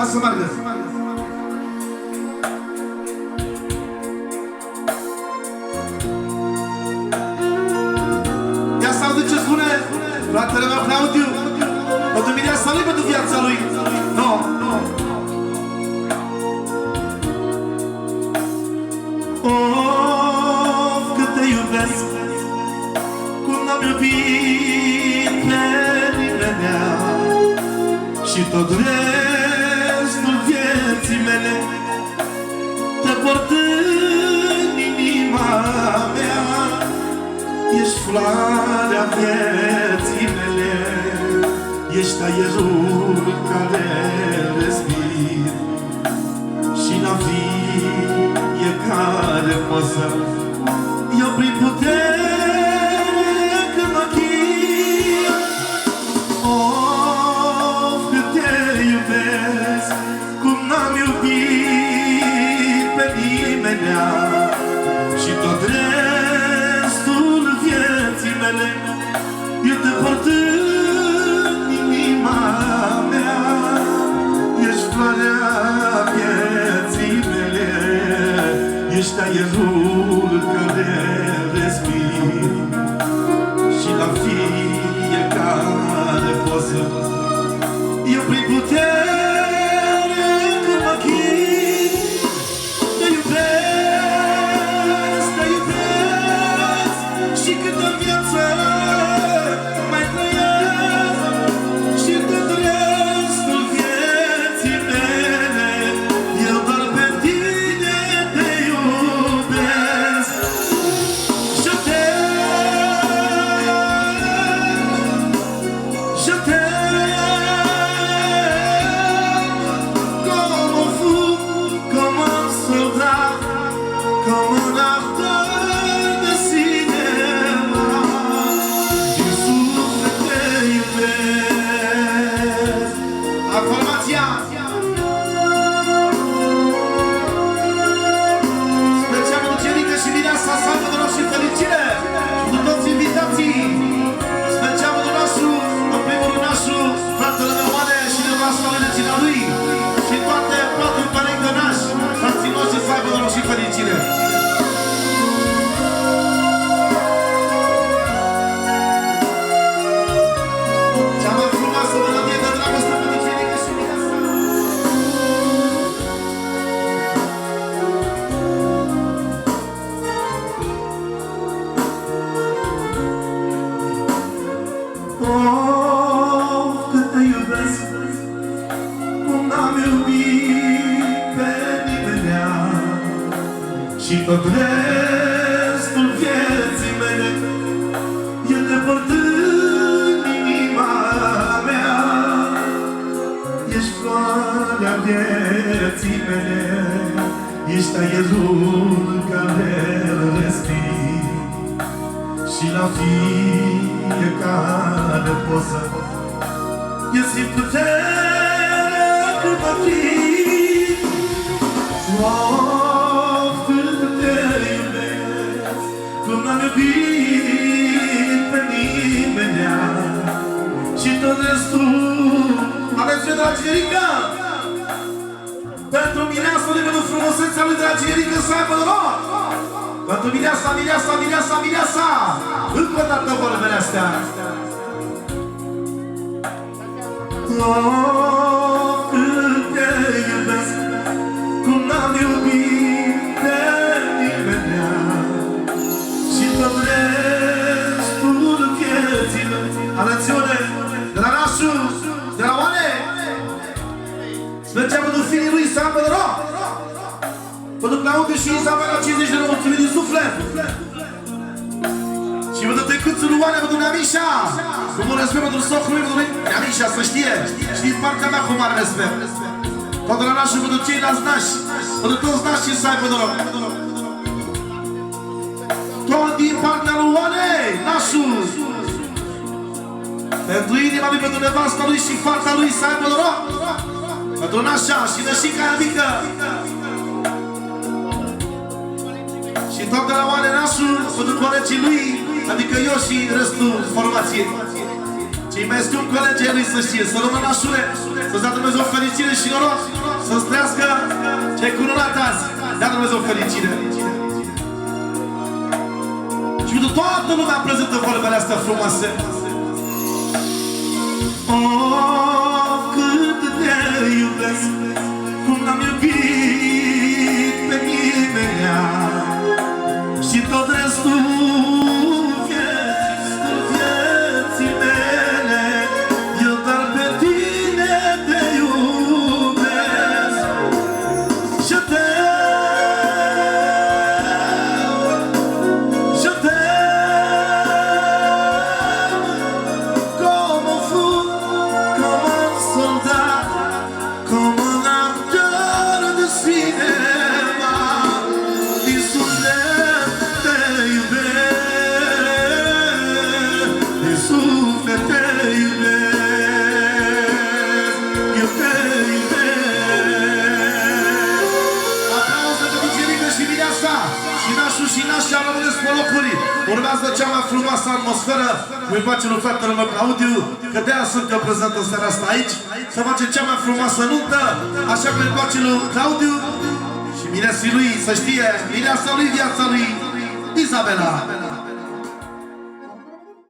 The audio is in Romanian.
Lasă meargă. Ia să auzi ce spune fratele meu Claudiu. Pentru mine a salut pentru viața lui. No. Of, cât te iubesc, cum n-am iubit pe nimeni, și tot restul vieții mele te port în inima mea. Ești floarea vieții mele, ești aerul care respir, și la fiecare poză eu prin putere când mă chip. Of, cât te iubesc, cum n-am iubit pe nimenea, și tot restul vieții mele eu te port în inima mea. Ești floarea vieții mele, ești aerul care respir, și la fiecare poză eu prin putere când mă chip. Te iubesc, te iubesc, și câtă viață mai trăiesc, și tot restul vieții mele eu doar pe tine te iubesc. Je t'aime, comme un fou, comme un soldat, comme un acteur de cinéma. Din suflet te iubesc. Afirmația! Special Lucianică și Mireasa, salvă și fericire! Și toți invitații! Special nostru, în primul nostru, fratele meu Oane și nevasta lui Rețina lui, și toate platul Părengănaș, frații noștri să aibă noroc și fericire! Cea mai frumoasă melodie de dragoste pentru Lucianică și Mireasa! Of, cât te iubesc, cum n-am iubit pe nimenea, și tot restul vieții mele eu te port în inima mea. Ești floarea vieții mele, ești aerul care respir, și la fiecare poză eu simt putere când mă chip. Of, cât te iubesc, cum n-am iubit pe nimenea, și tot restul. Aveți de la Generica? Pentru Mireasa, pentru frumusețea lui de la Generica, să aibă noroc! Pentru Mireasa, Mireasa, Mireasa, Mireasa! Încă o dată vorbele astea! Oh, cât te iubesc, cum n-am iubit pe nimenea, și tot restul vieții mele. Atențiune! De la Nașu, de la Oane! Mergea pentru fiii lui să aibă noroc! Pentru Claudiu și Isabela, 50 de mulțumiri din suflet! Și pentru tăicuțul lui Oane, pentru Neamișa! Cu mult respect pentru socrul lui, pentru Neamișa, să știe! Știți partea mea cu mare respect! Toată la nașul pentru ceilalți nași! Pentru toți nașii să aibă noroc! Tot din partea lui Oane, nașul! Pentru inima lui, pentru nevasta lui și fata lui să aibă noroc! Pentru nașa și nășica aia mică! Și tot de la Oane nașul, pentru colegii lui, adică eu și restul formației. Cei mai scumpi colegii lui să știe, să rămână nașule, să-ți dea Dumnezeu fericire și noroc, să-ți trăiască ce-ai cununat azi. Dea Dumnezeu fericire. Și pentru toată lumea prezentă vorbele astea frumoase. Oh, cât te iubesc, cum n-am iubit pe nimeni, și tot restul vieții mele, eu doar pe tine te iubesc. Je t'aime, comme un fou, comme un soldat, comme un acteur de cinéma. Din suflet te iubesc, din suflet te iubesc, eu te iubesc. Aplauze pentru Gerică și Mireasa, și nașul și nașa rămâneți pe locuri. Urmează cea mai frumoasă atmosferă. Îmi place lui fratele meu Claudiu, că de-aia sunt eu prezent în seara asta aici, să facem cea mai frumoasă nuntă, așa că îmi place lui Claudiu și Mireasii lui, să știe, Mireasa lui, viața lui, Izabela.